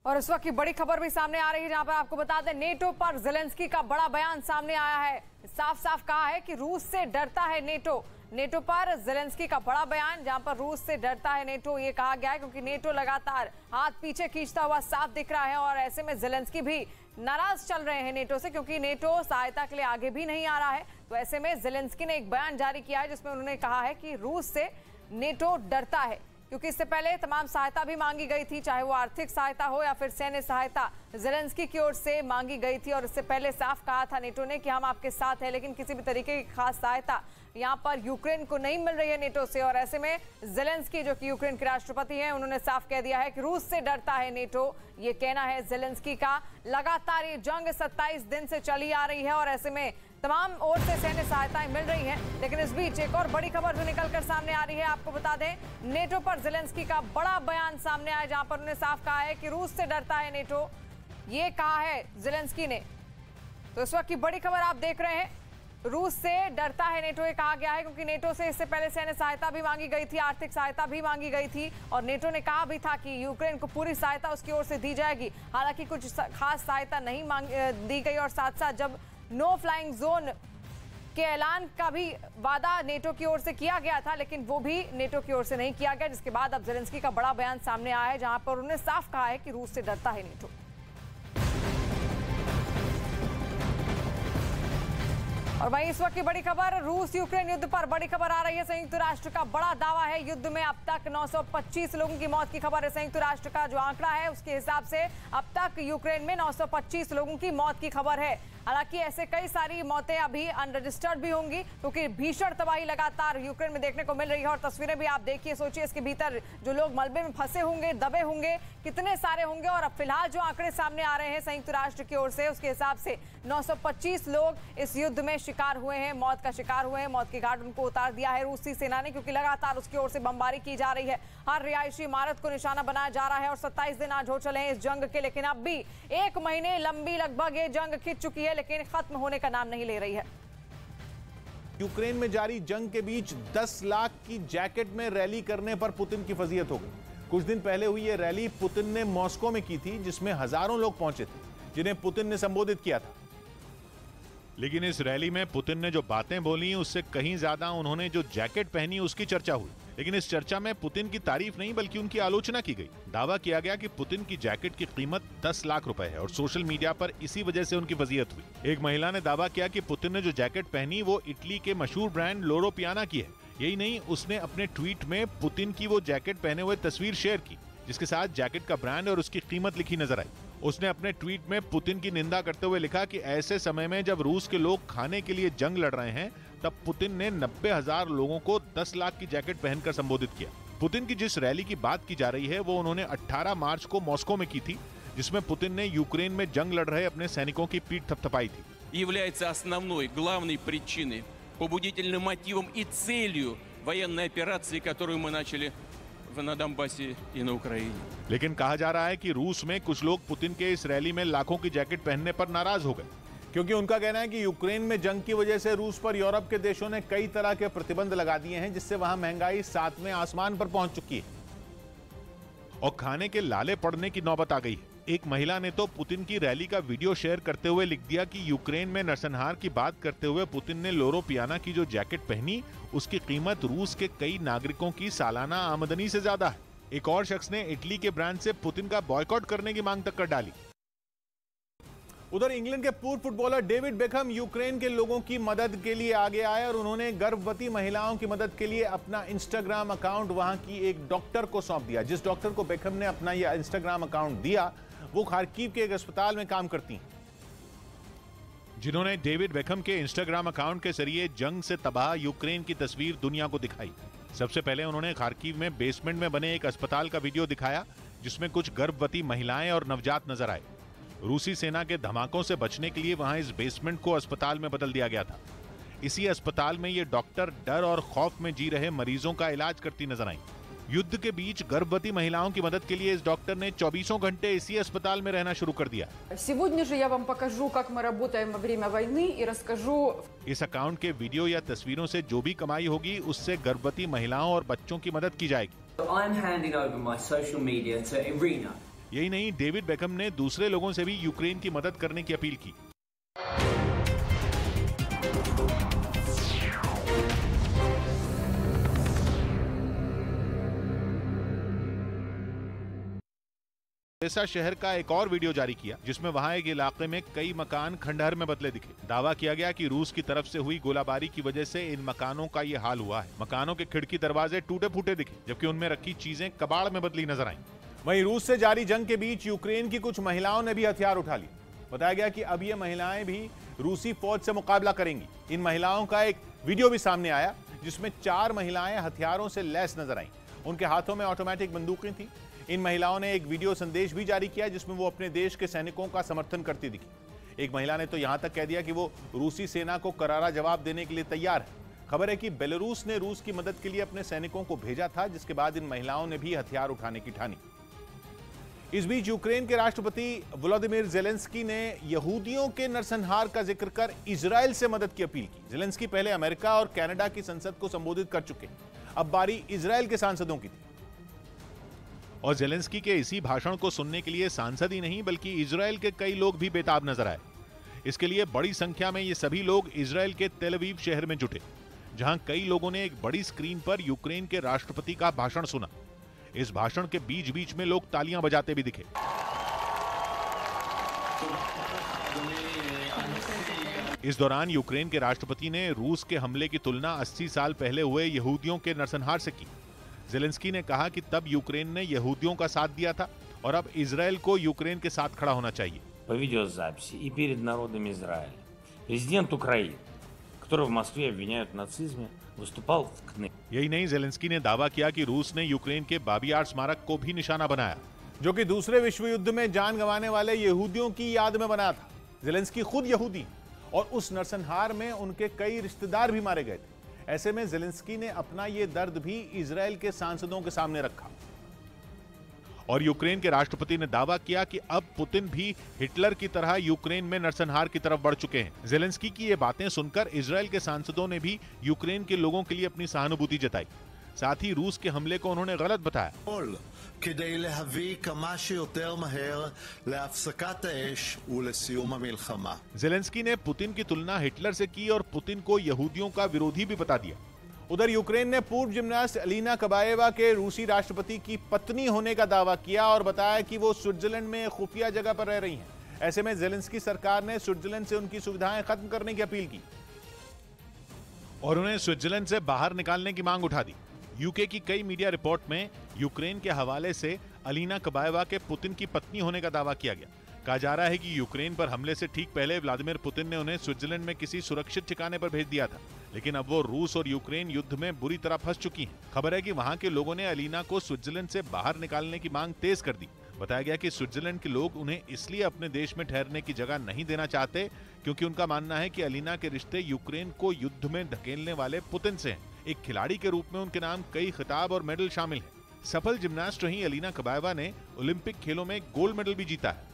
और इस वक्त की बड़ी खबर भी सामने आ रही है, जहां पर आपको बता दें नेटो पर ज़ेलेंस्की का बड़ा बयान सामने आया है। साफ साफ कहा है कि रूस से डरता है नेटो। नेटो पर ज़ेलेंस्की का बड़ा बयान, जहां पर रूस से डरता है नेटो, ये कहा गया है क्योंकि नेटो लगातार हाथ पीछे खींचता हुआ साफ दिख रहा है और ऐसे में ज़ेलेंस्की भी नाराज चल रहे हैं नेटो से, क्योंकि नेटो सहायता के लिए आगे भी नहीं आ रहा है। तो ऐसे में ज़ेलेंस्की ने एक बयान जारी किया है जिसमें उन्होंने कहा है कि रूस से नेटो डरता है, क्योंकि इससे पहले तमाम सहायता भी मांगी गई थी, चाहे वो आर्थिक सहायता हो या फिर सैन्य सहायता ज़ेलेंस्की की ओर से मांगी गई थी। और इससे पहले साफ कहा था नेटो ने कि हम आपके साथ हैं, लेकिन किसी भी तरीके की खास सहायता यहाँ पर यूक्रेन को नहीं मिल रही है नेटो से। और ऐसे में ज़ेलेंस्की, जो कि यूक्रेन के राष्ट्रपति हैं, उन्होंने साफ कह दिया है कि रूस से डरता है नेटो। ये कहना है ज़ेलेंस्की का। लगातार ये जंग 27 दिन से चली आ रही है और ऐसे में तमाम ओर से सैन्य सहायताएं मिल रही हैं। लेकिन इस बीच एक और बड़ी खबर जो निकलकर सामने आ रही है, आपको बता दें नेटो पर ज़ेलेंस्की का बड़ा बयान सामने आया, जहां पर उन्होंने साफ कहा है कि रूस से डरता है नेटो। ये कहा है ज़ेलेंस्की ने। तो इस वक्त की बड़ी खबर आप देख रहे हैं, रूस से डरता है नेटो, ये कहा गया है क्योंकि नेटो से इससे पहले सैन्य सहायता भी मांगी गई थी, आर्थिक सहायता भी मांगी गई थी और नेटो ने कहा भी था कि यूक्रेन को पूरी सहायता उसकी ओर से दी जाएगी। हालांकि कुछ खास सहायता नहीं दी गई और साथ साथ जब नो फ्लाइंग जोन के ऐलान का भी वादा नेटो की ओर से किया गया था, लेकिन वो भी नेटो की ओर से नहीं किया गया, जिसके बाद अब ज़ेलेंस्की का बड़ा बयान सामने आया है, जहां पर उन्होंने साफ कहा है कि रूस से डरता है नेटो। और वहीं इस वक्त की बड़ी खबर, रूस यूक्रेन युद्ध पर बड़ी खबर आ रही है। संयुक्त राष्ट्र का बड़ा दावा है, युद्ध में अब तक 925 लोगों की मौत की खबर है। संयुक्त राष्ट्र का जो आंकड़ा है उसके हिसाब से अब तक यूक्रेन में 925 लोगों की मौत की खबर है। हालांकि ऐसे कई सारी मौतें अभी अनरजिस्टर्ड भी होंगी, क्योंकि भीषण तबाही लगातार यूक्रेन में देखने को मिल रही है। और तस्वीरें भी आप देखिए, सोचिए इसके भीतर जो लोग मलबे में फंसे होंगे, दबे होंगे, कितने सारे होंगे। और अब फिलहाल जो आंकड़े सामने आ रहे हैं संयुक्त राष्ट्र की ओर से, उसके हिसाब से 925 लोग इस युद्ध में शिकार हुए हैं, मौत का शिकार हुए हैं। मौत की घाट उनको उतार दिया है रूसी सेना ने, क्योंकि लगातार उसकी ओर से बमबारी की जा रही है। हर रिहायशी इमारत को निशाना बनाया जा रहा है। और 27 दिन आज हो चले हैं इस जंग के, लेकिन अब भी 1 महीने लंबी लगभग ये जंग खिंच चुकी है, लेकिन खत्म होने का नाम नहीं ले रही है। यूक्रेन में जारी जंग के बीच 10 लाख की जैकेट में रैली करने पर पुतिन की फजीहत हो गई। कुछ दिन पहले हुई ये रैली पुतिन ने मॉस्को में की थी, जिसमें हजारों लोग पहुंचे थे, जिन्हें पुतिन ने संबोधित किया था। लेकिन इस रैली में पुतिन ने जो बातें बोली उससे कहीं ज्यादा उन्होंने जो जैकेट पहनी उसकी चर्चा हुई। लेकिन इस चर्चा में पुतिन की तारीफ नहीं बल्कि उनकी आलोचना की गई। दावा किया गया कि पुतिन की जैकेट की कीमत 10 लाख रुपए है और सोशल मीडिया पर इसी वजह से उनकी फजीहत हुई। एक महिला ने दावा किया कि पुतिन ने जो जैकेट पहनी वो इटली के मशहूर ब्रांड लोरो पियाना की है। यही नहीं, उसने अपने ट्वीट में पुतिन की वो जैकेट पहने हुए तस्वीर शेयर की, जिसके साथ जैकेट का ब्रांड और उसकी कीमत लिखी नजर आई। उसने अपने ट्वीट में पुतिन की निंदा करते हुए लिखा कि ऐसे समय में जब रूस के लोग खाने के लिए जंग लड़ रहे हैं, तब पुतिन ने 90,000 लोगों को 10 लाख की जैकेट पहनकर संबोधित किया। पुतिन की जिस रैली की बात की जा रही है वो उन्होंने 18 मार्च को मॉस्को में की थी, जिसमें पुतिन ने यूक्रेन में जंग लड़ रहे अपने सैनिकों की पीठ थपथपाई थी। является основной, главной причиной, побудительным мотивом и целью военной операции, которую мы начали на Донбассе и на Украине। लेकिन कहा जा रहा है कि रूस में कुछ लोग पुतिन के इस रैली में लाखों की जैकेट पहनने पर नाराज हो गए, क्योंकि उनका कहना है कि यूक्रेन में जंग की वजह से रूस पर यूरोप के देशों ने कई तरह के प्रतिबंध लगा दिए हैं, जिससे वहां महंगाई 7वें आसमान पर पहुंच चुकी है और खाने के लाले पड़ने की नौबत आ गई है। एक महिला ने तो पुतिन की रैली का वीडियो शेयर करते हुए लिख दिया कि यूक्रेन में नरसंहार की बात करते हुए पुतिन ने लोरो पियाना की जो जैकेट पहनी उसकी कीमत रूस के कई नागरिकों की सालाना आमदनी से ज्यादा है। एक और शख्स ने इटली के ब्रांड से पुतिन का बॉयकॉट करने की मांग तक कर डाली। उधर इंग्लैंड के पूर्व फुटबॉलर डेविड बेकहम यूक्रेन के लोगों की मदद के लिए आगे आए और उन्होंने गर्भवती महिलाओं की मदद के लिए अपना इंस्टाग्राम अकाउंट वहां की एक डॉक्टर को सौंप दिया। जिस डॉक्टर को बेकहम ने अपना यह इंस्टाग्राम अकाउंट दिया वो खार्किव के एक अस्पताल में काम करती हैं। जिन्होंने डेविड बेकहम के इंस्टाग्राम अकाउंट के जरिए जंग से तबाह यूक्रेन की तस्वीर दुनिया को दिखाई। सबसे पहले उन्होंने खार्किव में बेसमेंट में बने एक अस्पताल का वीडियो दिखाया, जिसमें कुछ गर्भवती महिलाएं और नवजात नजर आए। रूसी सेना के धमाकों से बचने के लिए वहां इस बेसमेंट को अस्पताल में बदल दिया गया था। इसी अस्पताल में ये डॉक्टर डर और खौफ में जी रहे मरीजों का इलाज करती नजर आई। युद्ध के बीच गर्भवती महिलाओं की मदद के लिए इस डॉक्टर ने 24 घंटे इसी अस्पताल में रहना शुरू कर दिया। Сегодня же я вам покажу, как мы работаем во время войны, и расскажу. इस अकाउंट के वीडियो या तस्वीरों से जो भी कमाई होगी उससे गर्भवती महिलाओं और बच्चों की मदद की जाएगी। I'm handing over my social media to Irina, यही नहीं, डेविड बेकहम ने दूसरे लोगों से भी यूक्रेन की मदद करने की अपील की। ओडेसा शहर का एक और वीडियो जारी किया जिसमें वहां एक इलाके में कई मकान खंडहर में बदले दिखे। दावा किया गया कि रूस की तरफ से हुई गोलाबारी की वजह से इन मकानों का ये हाल हुआ है। मकानों के खिड़की दरवाजे टूटे फूटे दिखे, जबकि उनमें रखी चीजें कबाड़ में बदली नजर आईं। वहीं रूस से जारी जंग के बीच यूक्रेन की कुछ महिलाओं ने भी हथियार उठा लिए। बताया गया कि अब ये महिलाएं भी रूसी फौज से मुकाबला करेंगी। इन महिलाओं का एक वीडियो भी सामने आया जिसमें 4 महिलाएं हथियारों से लैस नजर आईं। उनके हाथों में ऑटोमेटिक बंदूकें थी। इन महिलाओं ने एक वीडियो संदेश भी जारी किया जिसमें वो अपने देश के सैनिकों का समर्थन करती दिखी। एक महिला ने तो यहां तक कह दिया कि वो रूसी सेना को करारा जवाब देने के लिए तैयार है। खबर है कि बेलारूस ने रूस की मदद के लिए अपने सैनिकों को भेजा था, जिसके बाद इन महिलाओं ने भी हथियार उठाने की ठानी। इस बीच यूक्रेन के राष्ट्रपति वोलोदिमीर ज़ेलेंस्की ने यहूदियों के नरसंहार का जिक्र कर इजराइल से मदद की अपील की। ज़ेलेंस्की पहले अमेरिका और कनाडा की संसद को संबोधित कर चुके, अब बारी इजराइल के सांसदों की थी। और ज़ेलेंस्की के इसी भाषण को सुनने के लिए सांसद ही नहीं बल्कि इजराइल के कई लोग भी बेताब नजर आए। इसके लिए बड़ी संख्या में ये सभी लोग इजराइल के तेल अवीव शहर में जुटे, जहां कई लोगों ने एक बड़ी स्क्रीन पर यूक्रेन के राष्ट्रपति का भाषण सुना। इस भाषण के बीच बीच में लोग तालियां बजाते भी दिखे। इस दौरान यूक्रेन के राष्ट्रपति ने रूस के हमले की तुलना 80 साल पहले हुए यहूदियों के नरसंहार से की। ज़ेलेंस्की ने कहा कि तब यूक्रेन ने यहूदियों का साथ दिया था और अब इजराइल को यूक्रेन के साथ खड़ा होना चाहिए। По видеозаписи и перед народом Израиля президент Украины, которого в Москве обвиняют в нацизме, выступал в КНЕ। यही नहीं, ज़ेलेंस्की ने दावा किया कि रूस ने यूक्रेन के बाबी-यार स्मारक को भी निशाना बनाया, जो कि दूसरे विश्व युद्ध में जान गंवाने वाले यहूदियों की याद में बना था। ज़ेलेंस्की खुद यहूदी और उस नरसंहार में उनके कई रिश्तेदार भी मारे गए थे। ऐसे में ज़ेलेंस्की ने अपना ये दर्द भी इजराइल के सांसदों के सामने रखा। और यूक्रेन के राष्ट्रपति ने दावा किया कि अब पुतिन भी हिटलर की तरह यूक्रेन में नरसंहार की तरफ बढ़ चुके हैं। ज़ेलेंस्की की ये बातें सुनकर इजराइल के सांसदों ने भी यूक्रेन के लोगों के लिए अपनी सहानुभूति जताई। साथ ही रूस के हमले को उन्होंने गलत बताया। כדי להביא כמה שיותר מהר להפסקת האש ולסיום המלחמה। ज़ेलेंस्की ने पुतिन की तुलना हिटलर से की और पुतिन को यहूदियों का विरोधी भी बता दिया। उधर यूक्रेन ने पूर्व जिम्नास्ट अलीना कबाएवा के रूसी राष्ट्रपति की पत्नी होने का दावा किया और बताया कि वो स्विट्जरलैंड में खुफिया जगह पर रह रही हैं। ऐसे में ज़ेलेंस्की सरकार ने स्विट्जरलैंड से उनकी सुविधाएं खत्म करने की अपील की और उन्हें स्विट्जरलैंड से बाहर निकालने की मांग उठा दी। यूके की कई मीडिया रिपोर्ट में यूक्रेन के हवाले से अलीना कबाएवा के पुतिन की पत्नी होने का दावा किया गया। कहा जा रहा है कि यूक्रेन पर हमले से ठीक पहले व्लादिमीर पुतिन ने उन्हें स्विट्जरलैंड में किसी सुरक्षित ठिकाने पर भेज दिया था, लेकिन अब वो रूस और यूक्रेन युद्ध में बुरी तरह फंस चुकी हैं। खबर है कि वहां के लोगों ने अलीना को स्विट्जरलैंड से बाहर निकालने की मांग तेज कर दी। बताया गया कि स्विट्जरलैंड के लोग उन्हें इसलिए अपने देश में ठहरने की जगह नहीं देना चाहते क्योंकि उनका मानना है कि अलीना के रिश्ते यूक्रेन को युद्ध में धकेलने वाले पुतिन से हैं। एक खिलाड़ी के रूप में उनके नाम कई खिताब और मेडल शामिल हैं। सफल जिम्नास्ट रही अलीना कबाएवा ने ओलंपिक खेलों में गोल्ड मेडल भी जीता है।